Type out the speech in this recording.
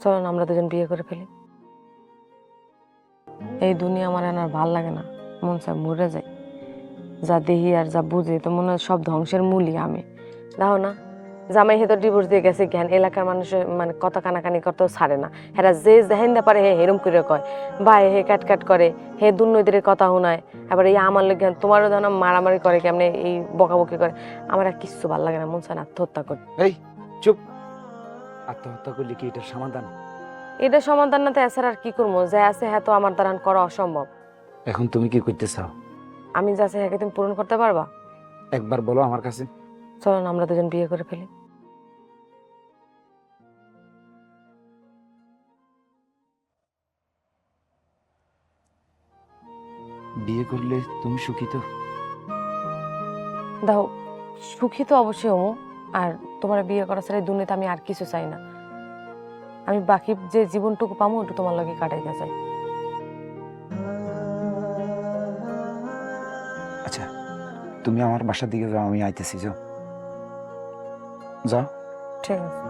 চলো না আমরা দুজন বিয়ে করে ফেলি। এই দুনিয়া আমার আর ভাল লাগে না, মন চায় মরে যায়। যা দেখি আর যা বুঝি তো মনে হয় সব ধ্বংসের মূলই আমি। দেখো না, জামাই হে তো ডিভোর্স দিয়ে গেছে, জ্ঞান এলাকার মানুষের মানে কত কানাকানি করতেও ছাড়ে না। হেরা যে যেহেন না পারে হে হেরম করে কয়, ভাই হে কাট করে, হে দুর্নৈতির কথা শোনায়। আবার এই আমার লোক তোমারও যেন মারামারি করে, কেমনে এই বকাবকি করে। আমার আর কিচ্ছু ভালো লাগে না, মন চায় না আত্মহত্যা করি। এই চুপ। আত্মহত্যা করলে কি এটার সমাধান? এটা সমাধান না তো এছাড়া আর কি করবো? যে আছে হ্যাঁ তো আমার দ্বারা করা অসম্ভব। এখন তুমি কি করতে চাও? আমি যা আছে হ্যাঁ তুমি পূরণ করতে পারবা? একবার বলো আমার কাছে। চলো না আমরা দুজন বিয়ে করে ফেলি। বিয়ে করলে তুমি সুখী তো? দেখো, সুখী তো অবশ্যই হমু। আর তোমার বিয়ে করা ছাড়া এই দুনিয়াতে আমি আর কিছু চাই না। আমি বাকি যে জীবনটুকু পাবো ওটু তোমার লগে কাটাইতে চাই। আচ্ছা, তুমি আমার বাসার দিকে যাও, আমি আইতেছি। যাও যাও। ঠিক আছে।